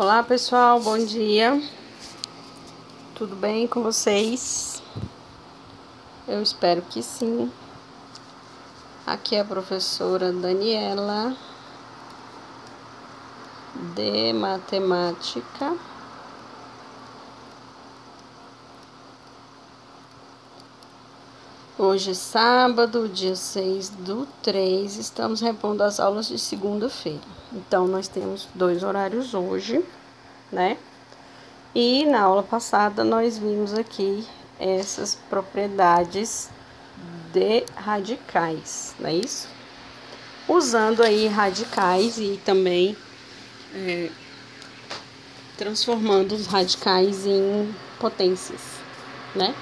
Olá pessoal, bom dia, tudo bem com vocês? Eu espero que sim. Aqui é a professora Daniela de matemática. Hoje é sábado, dia 6/3, estamos repondo as aulas de segunda-feira. Então, nós temos 2 horários hoje, né? E na aula passada nós vimos aqui essas propriedades de radicais, não é isso? Usando aí radicais e também transformando os radicais em potências, né?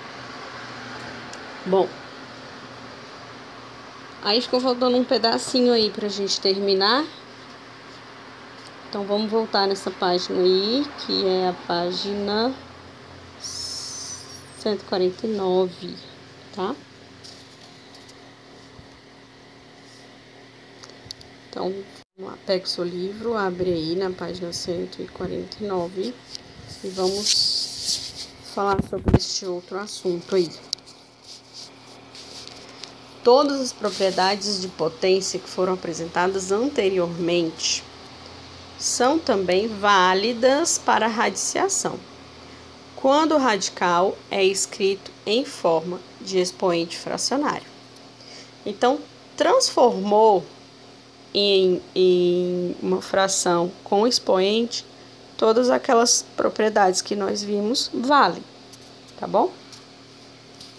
Bom, aí ficou faltando um pedacinho aí pra gente terminar. Então, vamos voltar nessa página aí, que é a página 149, tá? Então, pega o seu livro, abre aí na página 149 e vamos falar sobre este outro assunto aí. Todas as propriedades de potência que foram apresentadas anteriormente são também válidas para a radiciação, quando o radical é escrito em forma de expoente fracionário. Então, transformou em uma fração com expoente, todas aquelas propriedades que nós vimos valem, tá bom?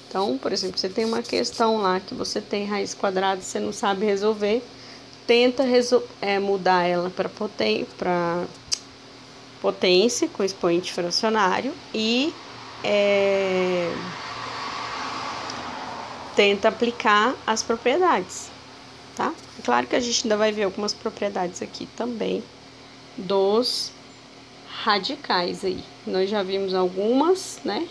Então, por exemplo, você tem uma questão lá que você tem raiz quadrada e você não sabe resolver, tenta mudar ela para potência com expoente fracionário e tenta aplicar as propriedades, tá? Claro que a gente ainda vai ver algumas propriedades aqui também dos radicais aí. Nós já vimos algumas, né?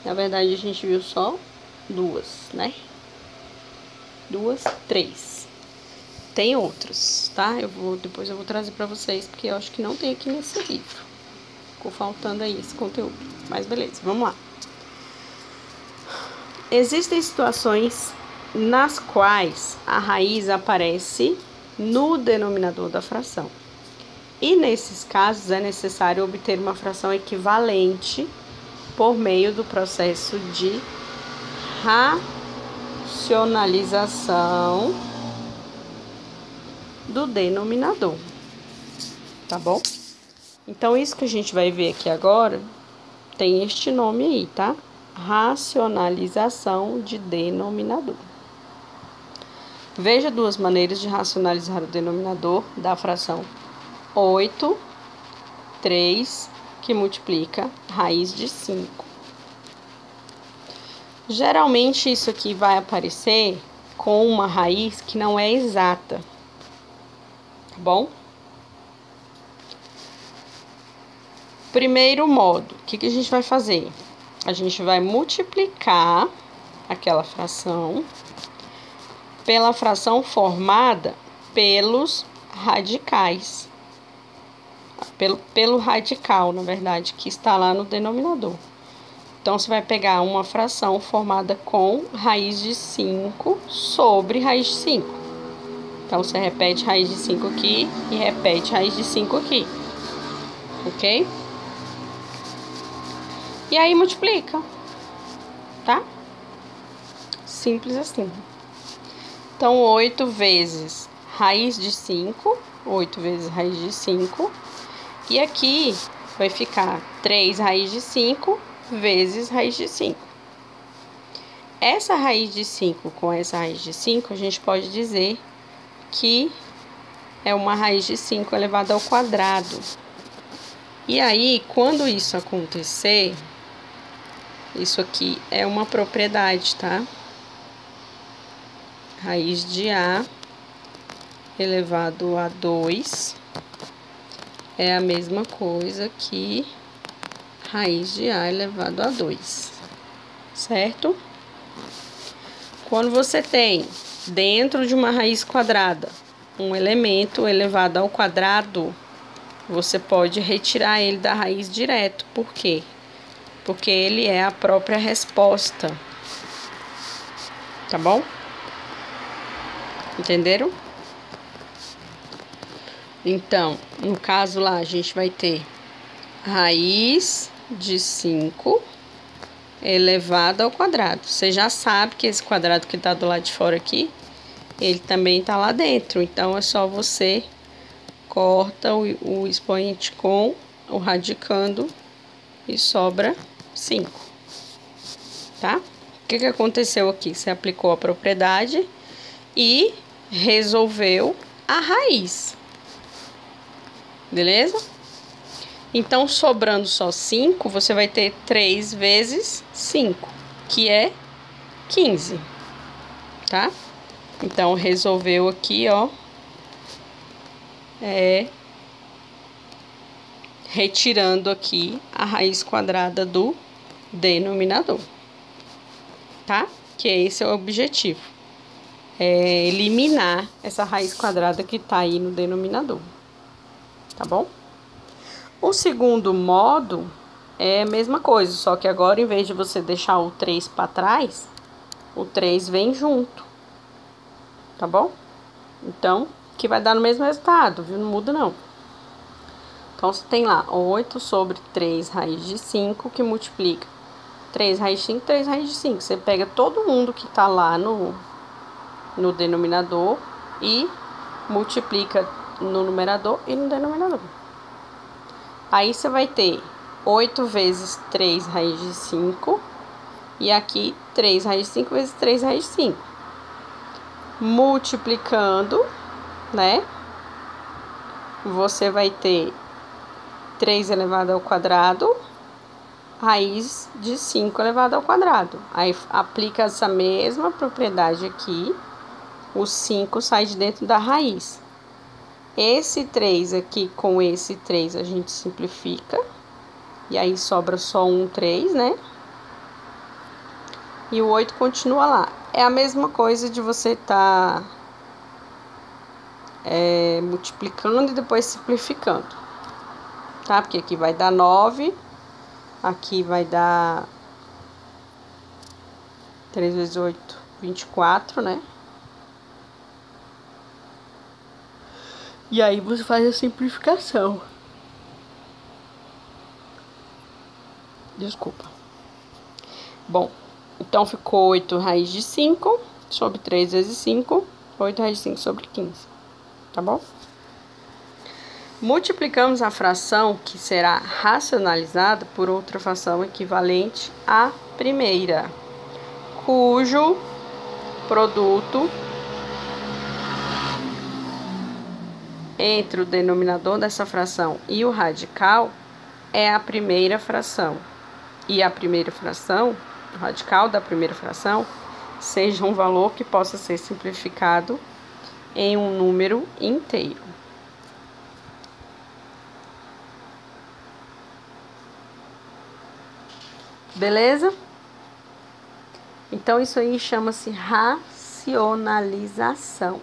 Na verdade, a gente viu só 2, né? 3. Tem outros, tá? Depois eu vou trazer para vocês, porque eu acho que não tem aqui nesse livro. Ficou faltando aí esse conteúdo. Mas beleza, vamos lá. Existem situações nas quais a raiz aparece no denominador da fração. E nesses casos é necessário obter uma fração equivalente por meio do processo de racionalização do denominador, tá bom? Então, isso que a gente vai ver aqui agora tem este nome aí, tá? Racionalização de denominador. Veja 2 maneiras de racionalizar o denominador da fração 8/3, que multiplica raiz de 5. Geralmente, isso aqui vai aparecer com uma raiz que não é exata, tá bom? Primeiro modo, o que a gente vai fazer? A gente vai multiplicar aquela fração pela fração formada pelos radicais. Pelo radical, na verdade, que está lá no denominador. Então, você vai pegar uma fração formada com raiz de 5 sobre raiz de 5. Então, você repete raiz de 5 aqui e repete raiz de 5 aqui. Ok? E aí, multiplica. Tá? Simples assim. Então, 8 vezes raiz de 5. 8 vezes raiz de 5. E aqui vai ficar 3 raiz de 5 vezes raiz de 5. Essa raiz de 5 com essa raiz de 5, a gente pode dizer que é uma raiz de 5 elevada ao quadrado. E aí, quando isso acontecer, isso aqui é uma propriedade, tá? Raiz de A elevado a 2 é a mesma coisa que raiz de A elevado a 2, certo? Quando você tem dentro de uma raiz quadrada um elemento elevado ao quadrado, você pode retirar ele da raiz direto. Por quê? Porque ele é a própria resposta. Tá bom? Entenderam? Então, no caso lá, a gente vai ter raiz de 5 elevado ao quadrado. Você já sabe que esse quadrado que tá do lado de fora aqui, ele também tá lá dentro. Então, é só você corta o expoente com o radicando e sobra 5. Tá? O que aconteceu aqui? Você aplicou a propriedade e resolveu a raiz. Beleza? Então, sobrando só 5, você vai ter 3 vezes 5, que é 15. Tá? Então, resolveu aqui, ó. Retirando aqui a raiz quadrada do denominador. Tá? Que esse é o objetivo. É eliminar essa raiz quadrada que tá aí no denominador. Tá bom? O segundo modo é a mesma coisa, só que agora, em vez de você deixar o 3 para trás, o 3 vem junto. Tá bom? Então, que vai dar no mesmo resultado, viu? Não muda, não. Então, você tem lá 8 sobre 3 raiz de 5, que multiplica 3 raiz de 5, 3 raiz de 5. Você pega todo mundo que tá lá no denominador e multiplica no numerador e no denominador. Aí, você vai ter 8 vezes 3 raiz de 5. E aqui, 3 raiz de 5 vezes 3 raiz de 5. Multiplicando, né? Você vai ter 3 elevado ao quadrado, raiz de 5 elevado ao quadrado. Aí, aplica essa mesma propriedade aqui. O 5 sai de dentro da raiz. Esse 3 aqui com esse 3 a gente simplifica. E aí sobra só um 3, né? E o 8 continua lá. É a mesma coisa de você estar multiplicando e depois simplificando. Tá? Porque aqui vai dar 9. Aqui vai dar 3 vezes 8, 24, né? E aí você faz a simplificação. Desculpa. Bom, então ficou 8 raiz de 5 sobre 3 vezes 5. 8 raiz de 5 sobre 15. Tá bom? Multiplicamos a fração que será racionalizada por outra fração equivalente à primeira, cujo produto entre o denominador dessa fração e o radical é a primeira fração. E a primeira fração, o radical da primeira fração, seja um valor que possa ser simplificado em um número inteiro. Beleza? Então, isso aí chama-se racionalização.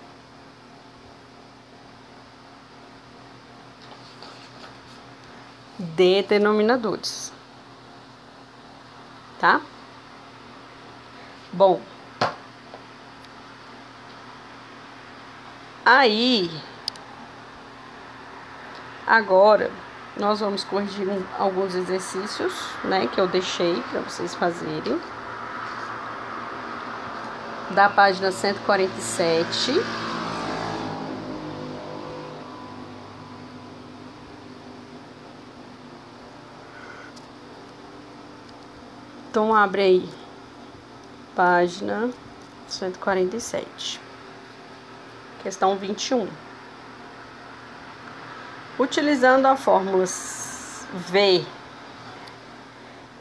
De denominadores. Tá? Bom. Aí, agora, nós vamos corrigir alguns exercícios, né, que eu deixei para vocês fazerem. Da página 147. Então, abre aí, página 147, questão 21. Utilizando a fórmula V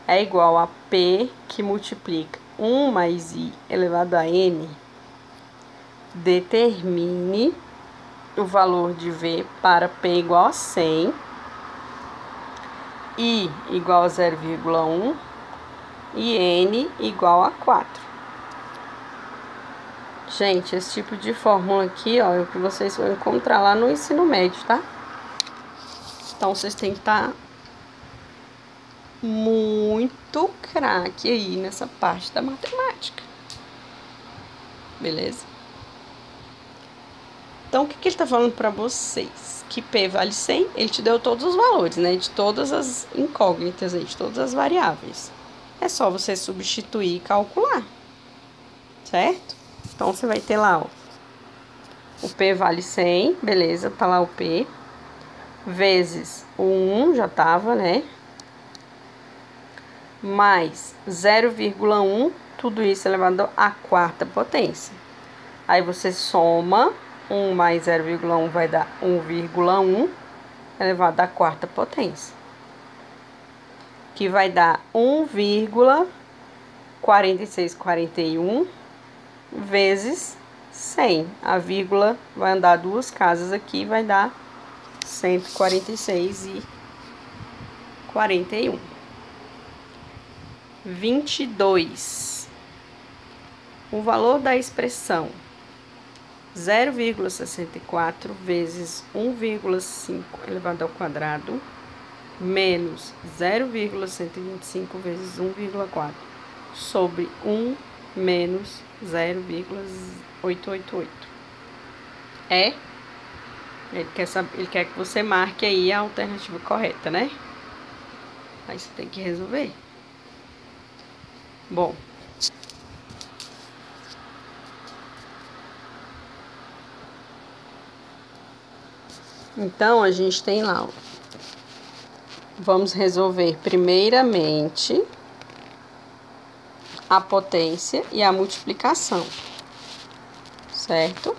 é igual a P, que multiplica 1 mais I elevado a N, determine o valor de V para P igual a 100, I igual a 0,1 e N igual a 4. Gente, esse tipo de fórmula aqui, ó, é o que vocês vão encontrar lá no ensino médio, tá? Então, vocês têm que estar muito craque aí nessa parte da matemática. Beleza? Então, o que ele tá falando pra vocês? Que P vale 100, ele te deu todos os valores, né? De todas as incógnitas aí, de todas as variáveis. É só você substituir e calcular. Certo? Então, você vai ter lá, ó. O P vale 100, beleza, tá lá o P. Vezes o 1, já tava, né? Mais 0,1, tudo isso elevado à quarta potência. Aí você soma, 1 mais 0,1 vai dar 1,1 elevado à quarta potência. Que vai dar 1,4641 vezes 100. A vírgula vai andar duas casas aqui, vai dar 146,41. 22. O valor da expressão 0,64 vezes 1,5 elevado ao quadrado menos 0,125 vezes 1,4 sobre 1 menos 0,888. Ele quer que você marque aí a alternativa correta, né? Aí você tem que resolver. Bom. Então, a gente tem lá, ó. Vamos resolver primeiramente a potência e a multiplicação, certo?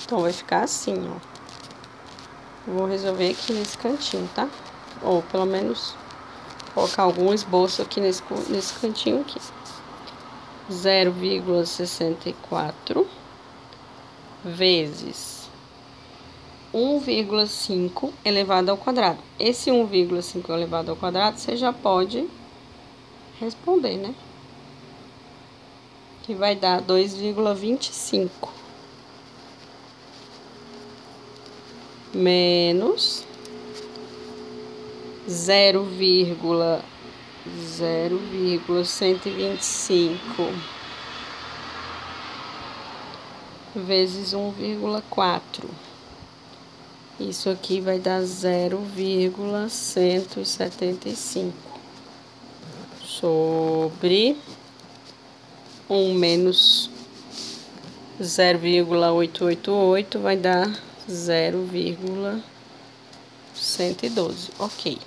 Então, vai ficar assim, ó. Vou resolver aqui nesse cantinho, tá? Ou, pelo menos, colocar algum esboço aqui nesse cantinho aqui. 0,64 vezes 1,5 elevado ao quadrado. Esse 1,5 elevado ao quadrado, você já pode responder, né? Que vai dar 2,25 menos 0,125 vezes 1,4. Isso aqui vai dar 0,175 sobre 1 menos 0,888 vai dar 0,112. Ok.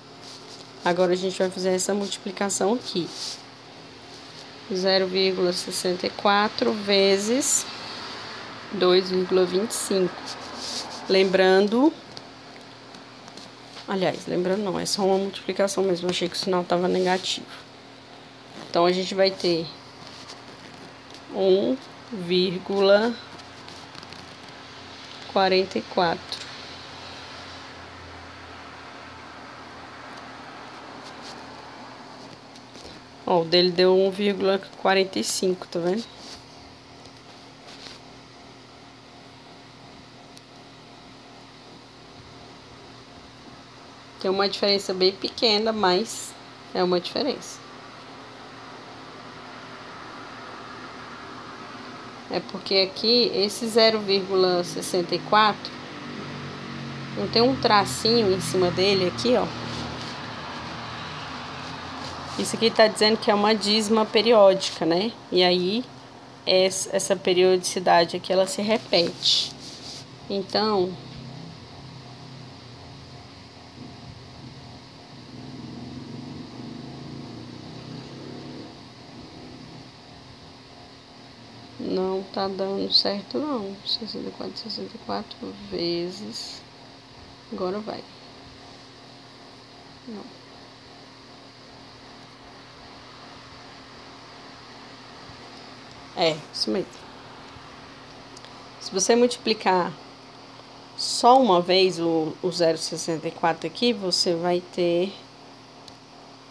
Agora a gente vai fazer essa multiplicação aqui. 0,64 vezes 2,25. Lembrando não, é só uma multiplicação mesmo, achei que o sinal estava negativo. Então, a gente vai ter 1,44. Ó, o dele deu 1,45, tá vendo? Tem uma diferença bem pequena, mas é uma diferença. É porque aqui, esse 0,64, não tem um tracinho em cima dele aqui, ó. Isso aqui tá dizendo que é uma dízima periódica, né? E aí, essa periodicidade aqui, ela se repete. Então, não tá dando certo, não. 64 vezes. Agora vai. Não. É, isso mesmo. Se você multiplicar só uma vez o 0,64 aqui, você vai ter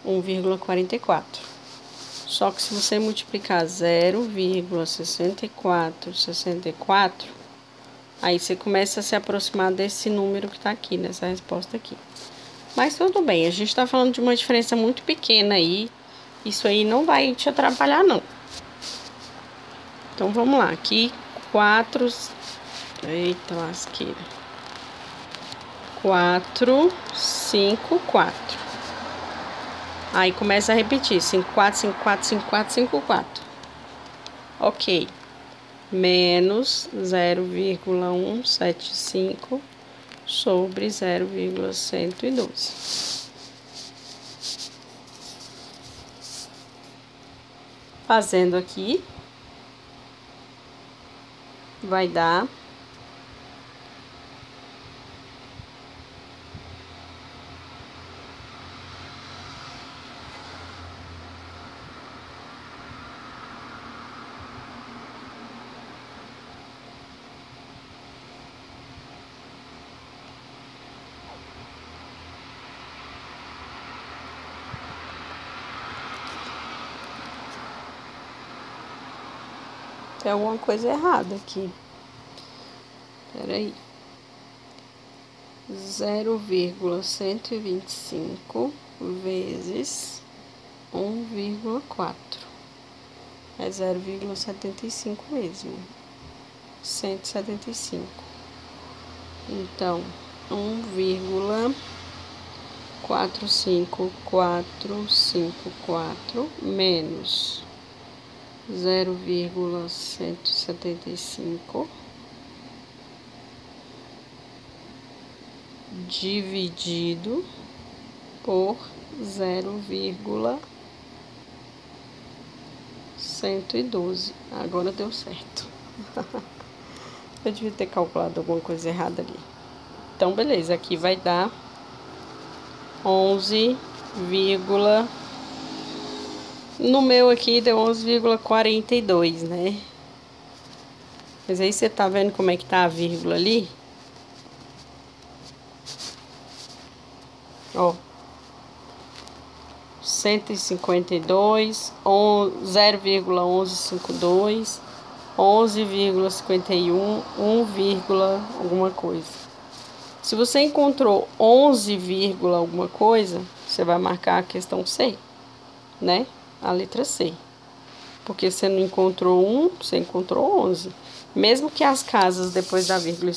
1,44 Só que se você multiplicar 0,6464, aí você começa a se aproximar desse número que tá aqui, nessa resposta aqui. Mas tudo bem, a gente tá falando de uma diferença muito pequena aí. Isso aí não vai te atrapalhar, não. Então, vamos lá. Aqui, 4... Eita, lasqueira. 4, 5, 4. Aí, começa a repetir. 5, 4, 5, 4, 5, 4, 5, 4. Ok. Menos 0,175 sobre 0,112. Fazendo aqui, vai dar 0,125. Tem alguma coisa errada aqui. Peraí. 0,125 vezes 1,4. É 0,75 mesmo. 175. Então, 1,45454 menos 0,175 dividido por 0,112. Agora deu certo. Eu devia ter calculado alguma coisa errada ali. Então, beleza. Aqui vai dar 11, no meu aqui deu 11,42, né? Mas aí você tá vendo como é que tá a vírgula ali? Ó, 152, 0,1152, 11,51, 1, alguma coisa. Se você encontrou 11, alguma coisa, você vai marcar a questão C, né? A letra C. Porque você não encontrou 1, você encontrou 11. Mesmo que as casas depois da vírgula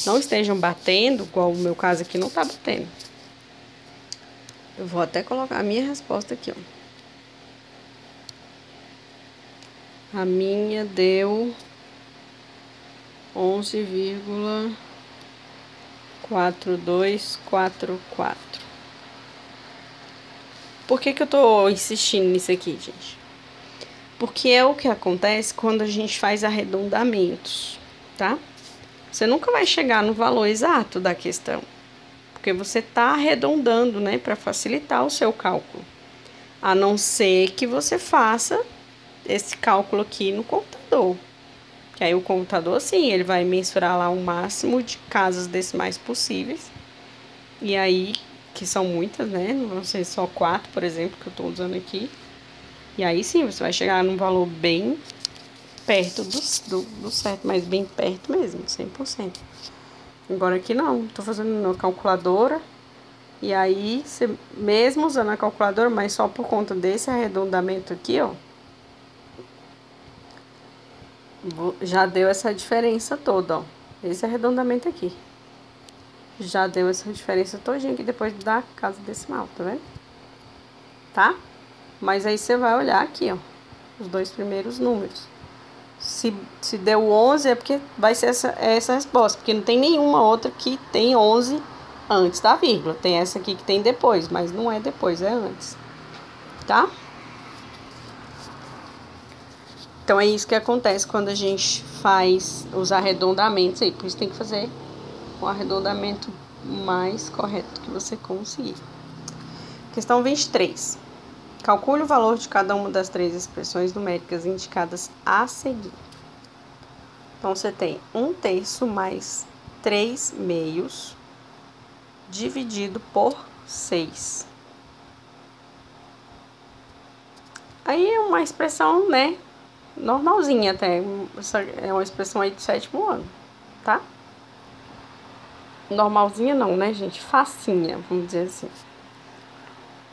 não estejam batendo, igual o meu caso aqui não tá batendo. Eu vou até colocar a minha resposta aqui, ó. A minha deu 11,4244. Por que eu tô insistindo nisso aqui, gente? Porque é o que acontece quando a gente faz arredondamentos, tá? Você nunca vai chegar no valor exato da questão. Porque você tá arredondando, né, para facilitar o seu cálculo. A não ser que você faça esse cálculo aqui no computador. Que aí o computador, sim, ele vai mensurar lá o máximo de casas decimais possíveis. E aí, que são muitas, né? Não vão ser só 4, por exemplo, que eu tô usando aqui. E aí, sim, você vai chegar num valor bem perto do certo, mas bem perto mesmo, 100%. Agora aqui não, tô fazendo na calculadora. E aí, você, mesmo usando a calculadora, mas só por conta desse arredondamento aqui, ó, já deu essa diferença toda, ó. Esse arredondamento aqui. Já deu essa diferença todinha aqui depois da casa decimal, tá vendo? Tá? Mas aí você vai olhar aqui, ó, os dois primeiros números. Se deu 11 é porque vai ser essa resposta, porque não tem nenhuma outra que tem 11 antes da vírgula. Tem essa aqui que tem depois, mas não é depois, é antes. Tá? Então é isso que acontece quando a gente faz os arredondamentos aí. Por isso tem que fazer o arredondamento mais correto que você conseguir. Questão 23. Calcule o valor de cada uma das 3 expressões numéricas indicadas a seguir. Então, você tem 1/3 mais 3/2 dividido por 6. Aí é uma expressão, né, normalzinha até. Essa é uma expressão aí do 7º ano, tá? Normalzinha não, né, gente? Facinha, vamos dizer assim.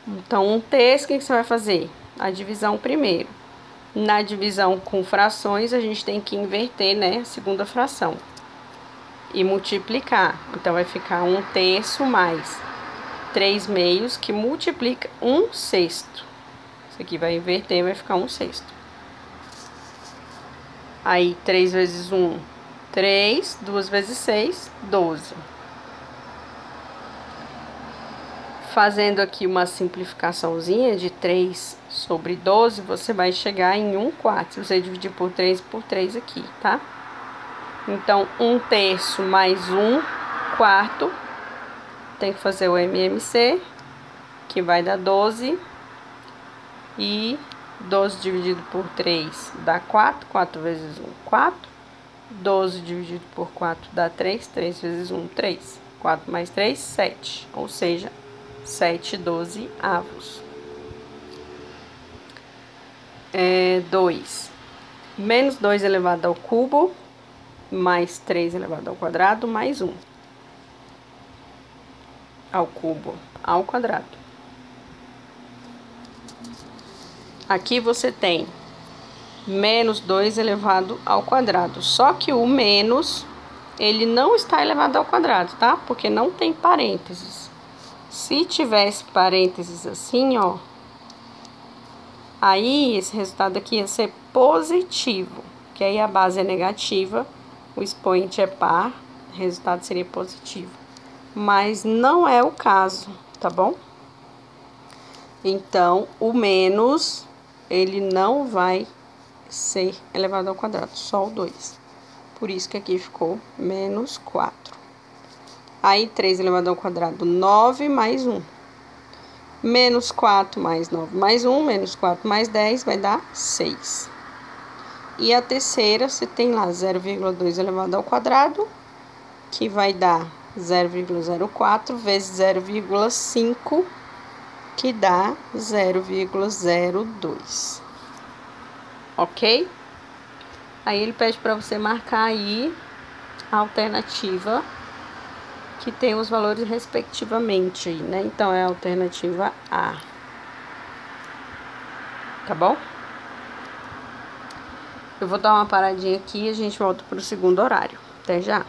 Então, 1/3, o que você vai fazer? A divisão primeiro. Na divisão com frações, a gente tem que inverter, né, a segunda fração. E multiplicar. Então, vai ficar 1/3 mais 3/2, que multiplica 1/6. Isso aqui vai inverter, vai ficar 1/6. Aí, 3 vezes 1, 3. 2 vezes 6, 12. Fazendo aqui uma simplificaçãozinha de 3 sobre 12, você vai chegar em 1/4. Se você dividir por 3 aqui, tá? Então, 1/3 mais 1/4. Tem que fazer o MMC, que vai dar 12. E 12 dividido por 3 dá 4. 4 vezes 1, 4. 12 dividido por 4 dá 3. 3 vezes 1, 3. 4 mais 3, 7. Ou seja, 7/12. 2. Menos 2 elevado ao cubo, mais 3 elevado ao quadrado, mais 1. Ao cubo, ao quadrado. Aqui você tem menos 2 elevado ao quadrado. Só que o menos, ele não está elevado ao quadrado, tá? Porque não tem parênteses. Se tivesse parênteses assim, ó, aí esse resultado aqui ia ser positivo, que aí a base é negativa, o expoente é par, o resultado seria positivo. Mas não é o caso, tá bom? Então, o menos, ele não vai ser elevado ao quadrado, só o 2. Por isso que aqui ficou menos 4. Aí, 3 elevado ao quadrado, 9 mais 1. Menos 4 mais 9 mais 1, menos 4 mais 10, vai dar 6. E a terceira, você tem lá 0,2 elevado ao quadrado, que vai dar 0,04 vezes 0,5, que dá 0,02. Ok? Aí ele pede para você marcar aí a alternativa que tem os valores respectivamente aí, né? Então, é a alternativa A. Tá bom? Eu vou dar uma paradinha aqui e a gente volta para o segundo horário. Até já!